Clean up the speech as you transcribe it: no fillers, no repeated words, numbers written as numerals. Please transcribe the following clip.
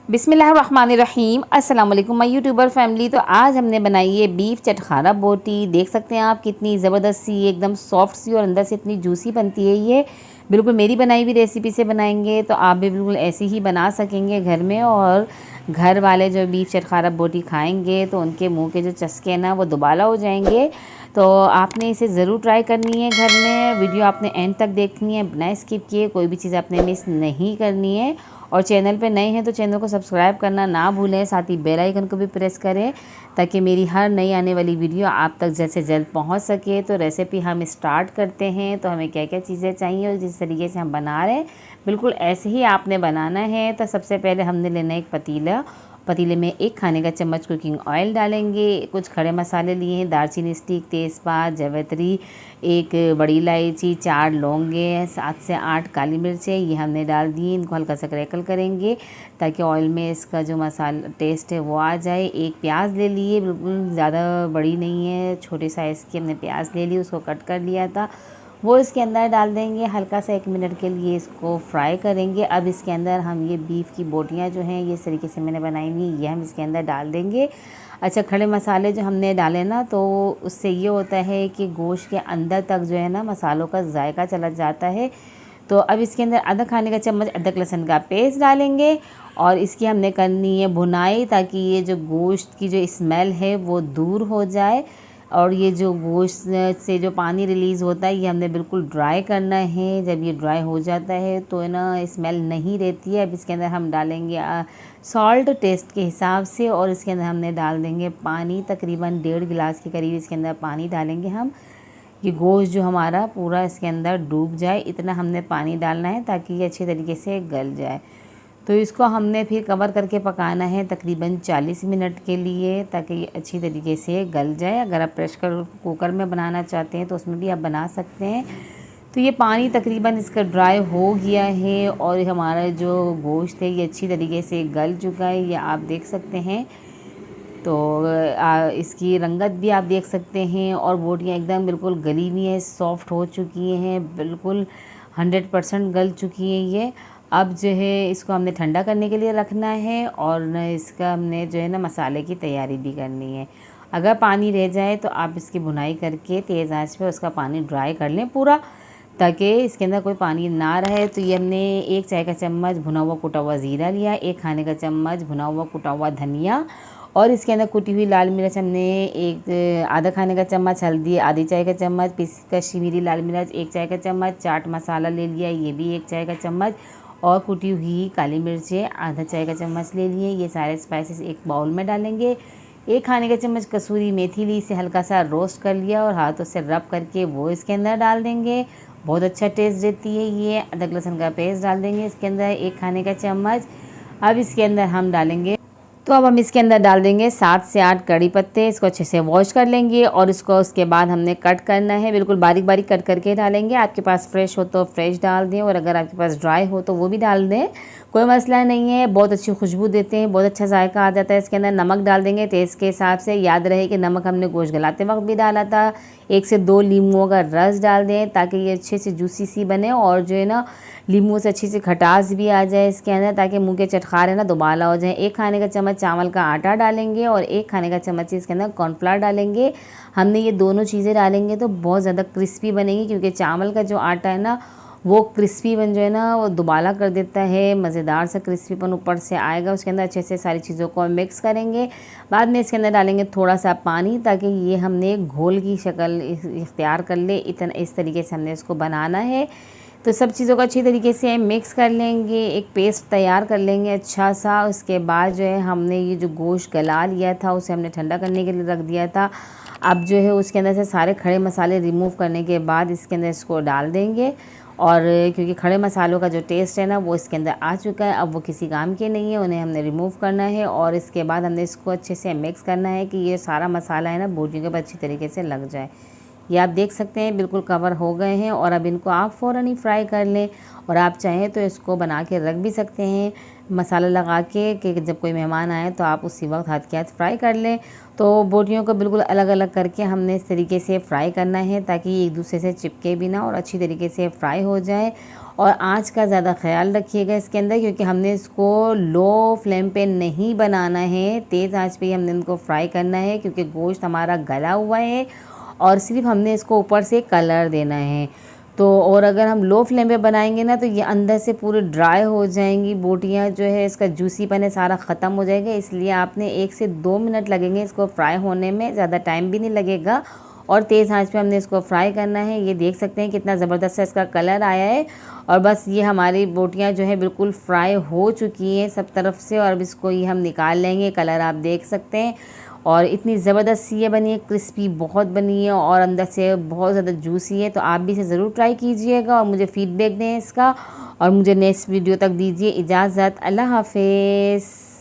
बिस्मिल्लाहिर्रहमानिर्रहीम। अस्सलाम वालेकुम माय यूट्यूबर फैमिली। तो आज हमने बनाई है बीफ चटखारा बोटी। देख सकते हैं आप कितनी ज़बरदस्त सी, एकदम सॉफ्ट सी और अंदर से इतनी जूसी बनती है ये। बिल्कुल मेरी बनाई हुई रेसिपी से बनाएंगे तो आप भी बिल्कुल ऐसी ही बना सकेंगे घर में। और घर वाले जो बीफ चटखारा बोटी खाएंगे तो उनके मुंह के जो चस्के हैं ना वो दुबाला हो जाएंगे। तो आपने इसे ज़रूर ट्राई करनी है घर में। वीडियो आपने एंड तक देखनी है, बिना स्किप किए। कोई भी चीज़ आपने मिस नहीं करनी है। और चैनल पे नए हैं तो चैनल को सब्सक्राइब करना ना भूलें, साथ ही बेल आइकन को भी प्रेस करें ताकि मेरी हर नई आने वाली वीडियो आप तक जल्द से जल्द पहुंच सके। तो रेसिपी हम स्टार्ट करते हैं। तो हमें क्या क्या चीज़ें चाहिए और जिस तरीके से हम बना रहे हैं बिल्कुल ऐसे ही आपने बनाना है। तो सबसे पहले हमने लेना है एक पतीले में 1 खाने का चम्मच कुकिंग ऑयल डालेंगे। कुछ खड़े मसाले लिए हैं, दालचीनी स्टिक, तेज़पात, जावित्री, 1 बड़ी इलायची, 4 लौंगे, 7 से 8 काली मिर्चें, ये हमने डाल दी। इनको हल्का सा क्रैकल करेंगे ताकि ऑयल में इसका जो मसाला टेस्ट है वो आ जाए। 1 प्याज ले लिए, बिल्कुल ज़्यादा बड़ी नहीं है, छोटे साइज़ की हमने प्याज ले ली, उसको कट कर लिया था, वो इसके अंदर डाल देंगे। हल्का सा 1 मिनट के लिए इसको फ्राई करेंगे। अब इसके अंदर हम ये बीफ की बोटियाँ जो हैं ये इस तरीके से मैंने बनाई हुई, ये हम इसके अंदर डाल देंगे। अच्छा, खड़े मसाले जो हमने डाले ना तो उससे ये होता है कि गोश्त के अंदर तक जो है ना मसालों का जायका चला जाता है। तो अब इसके अंदर आधा खाने का चम्मच अदरक लहसुन का पेस्ट डालेंगे और इसकी हमने करनी है भुनाई ताकि ये जो गोश्त की जो स्मेल है वो दूर हो जाए। और ये जो गोश्त से जो पानी रिलीज़ होता है ये हमने बिल्कुल ड्राई करना है। जब ये ड्राई हो जाता है तो है ना स्मेल नहीं रहती है। अब इसके अंदर हम डालेंगे सॉल्ट टेस्ट के हिसाब से और इसके अंदर हमने डाल देंगे पानी, तकरीबन 1.5 गिलास के करीब इसके अंदर पानी डालेंगे हम। ये गोश्त जो हमारा पूरा इसके अंदर डूब जाए इतना हमने पानी डालना है ताकि ये अच्छे तरीके से गल जाए। तो इसको हमने फिर कवर करके पकाना है तकरीबन 40 मिनट के लिए ताकि ये अच्छी तरीके से गल जाए। अगर आप प्रेशर कुकर में बनाना चाहते हैं तो उसमें भी आप बना सकते हैं। तो ये पानी तकरीबन इसका ड्राई हो गया है और हमारा जो गोश्त है ये अच्छी तरीके से गल चुका है, ये आप देख सकते हैं। तो इसकी रंगत भी आप देख सकते हैं और बोटियाँ एकदम बिल्कुल गली हुई हैं, सॉफ्ट हो चुकी हैं, बिल्कुल 100% गल चुकी हैं ये। अब जो है इसको हमने ठंडा करने के लिए रखना है और इसका हमने जो है ना मसाले की तैयारी भी करनी है। अगर पानी रह जाए तो आप इसकी भुनाई करके तेज़ आंच पे उसका पानी ड्राई कर लें पूरा, ताकि इसके अंदर कोई पानी ना रहे। तो ये हमने 1 चाय का चम्मच भुना हुआ कुटा हुआ ज़ीरा लिया, 1 खाने का चम्मच भुना हुआ कुटा हुआ धनिया और इसके अंदर कुटी हुई लाल मिर्च हमने आधा खाने का चम्मच हल्दी, आधी चाय का चम्मच पिसी कश्मीरी लाल मिर्च, 1 चाय का चम्मच चाट मसाला ले लिया, ये भी 1 चाय का चम्मच और कुटी हुई काली मिर्चें आधा चाय का चम्मच ले लिए। ये सारे स्पाइसेस एक बाउल में डालेंगे। 1 खाने का चम्मच कसूरी मेथी ली, इसे हल्का सा रोस्ट कर लिया और हाथों से रब करके वो इसके अंदर डाल देंगे। बहुत अच्छा टेस्ट देती है ये। अदरक लहसुन का पेस्ट डाल देंगे इसके अंदर 1 खाने का चम्मच। अब इसके अंदर हम डालेंगे, तो अब हम इसके अंदर डाल देंगे 7 से 8 कड़ी पत्ते। इसको अच्छे से वॉश कर लेंगे और इसको उसके बाद हमने कट करना है, बिल्कुल बारीक बारीक कट करके डालेंगे। आपके पास फ्रेश हो तो फ्रेश डाल दें और अगर आपके पास ड्राई हो तो वो भी डाल दें, कोई मसला नहीं है। बहुत अच्छी खुशबू देते हैं, बहुत अच्छा जायका आ जाता है। इसके अंदर नमक डाल देंगे टेस्ट के हिसाब से। याद रहे कि नमक हमने गोश्त गलाते वक्त भी डाला था। 1 से 2 नींबुओं का रस डाल दें ताकि ये अच्छे से जूसी सी बने और जो है ना नींबू से अच्छी सी खटास भी आ जाए इसके अंदर ताकि मुंह के चटखारे ना दुबाला हो जाए। 1 खाने का चम्मच चावल का आटा डालेंगे और 1 खाने का चम्मच इसके अंदर कॉर्नफ्लावर डालेंगे। हमने ये दोनों चीज़ें डालेंगे तो बहुत ज़्यादा क्रिस्पी बनेगी क्योंकि चावल का जो आटा है ना वो क्रिस्पी बन जो है ना वो दुबाला कर देता है, मज़ेदार सा क्रिस्पीपन ऊपर से आएगा। उसके अंदर अच्छे से सारी चीज़ों को मिक्स करेंगे। बाद में इसके अंदर डालेंगे थोड़ा सा पानी ताकि ये हमने घोल की शक्ल इख्तियार कर ले। इतना इस तरीके से हमने इसको बनाना है। तो सब चीज़ों को अच्छी तरीके से मिक्स कर लेंगे, एक पेस्ट तैयार कर लेंगे अच्छा सा। उसके बाद जो है हमने ये जो गोश्त गला लिया था उसे हमने ठंडा करने के लिए रख दिया था। अब जो है उसके अंदर से सारे खड़े मसाले रिमूव करने के बाद इसके अंदर इसको डाल देंगे और क्योंकि खड़े मसालों का जो टेस्ट है ना वो इसके अंदर आ चुका है, अब वो किसी काम के नहीं है, उन्हें हमने रिमूव करना है। और इसके बाद हमने इसको अच्छे से मिक्स करना है कि ये सारा मसाला है ना बोटियों के ऊपर अच्छी तरीके से लग जाए। ये आप देख सकते हैं बिल्कुल कवर हो गए हैं और अब इनको आप फ़ौरन ही फ्राई कर लें और आप चाहें तो इसको बना के रख भी सकते हैं मसाला लगा के कि जब कोई मेहमान आए तो आप उसी वक्त हाथ के हाथ फ्राई कर लें। तो बोटियों को बिल्कुल अलग अलग करके हमने इस तरीके से फ्राई करना है ताकि एक दूसरे से चिपके भी ना और अच्छी तरीके से फ्राई हो जाए। और आँच का ज़्यादा ख्याल रखिएगा इसके अंदर, क्योंकि हमने इसको लो फ्लेम पे नहीं बनाना है, तेज़ आंच पे ही हमने इनको फ्राई करना है, क्योंकि गोश्त हमारा गला हुआ है और सिर्फ हमने इसको ऊपर से कलर देना है। तो और अगर हम लो फ्लेम पे बनाएंगे ना तो ये अंदर से पूरे ड्राई हो जाएंगी बोटियाँ, जो है इसका जूसीपन है सारा ख़त्म हो जाएगा। इसलिए आपने 1 से 2 मिनट लगेंगे इसको फ्राई होने में, ज़्यादा टाइम भी नहीं लगेगा। और तेज़ आंच पे हमने इसको फ्राई करना है। ये देख सकते हैं कितना ज़बरदस्त सा इसका कलर आया है। और बस ये हमारी बोटियाँ जो है बिल्कुल फ्राई हो चुकी हैं सब तरफ से, और अब इसको ये हम निकाल लेंगे। कलर आप देख सकते हैं, और इतनी ज़बरदस्त सी ये बनी है, क्रिस्पी बहुत बनी है और अंदर से बहुत ज़्यादा जूसी है। तो आप भी इसे ज़रूर ट्राई कीजिएगा और मुझे फ़ीडबैक दें इसका, और मुझे नेक्स्ट वीडियो तक दीजिए इजाज़त। अल्लाह हाफ़िज़।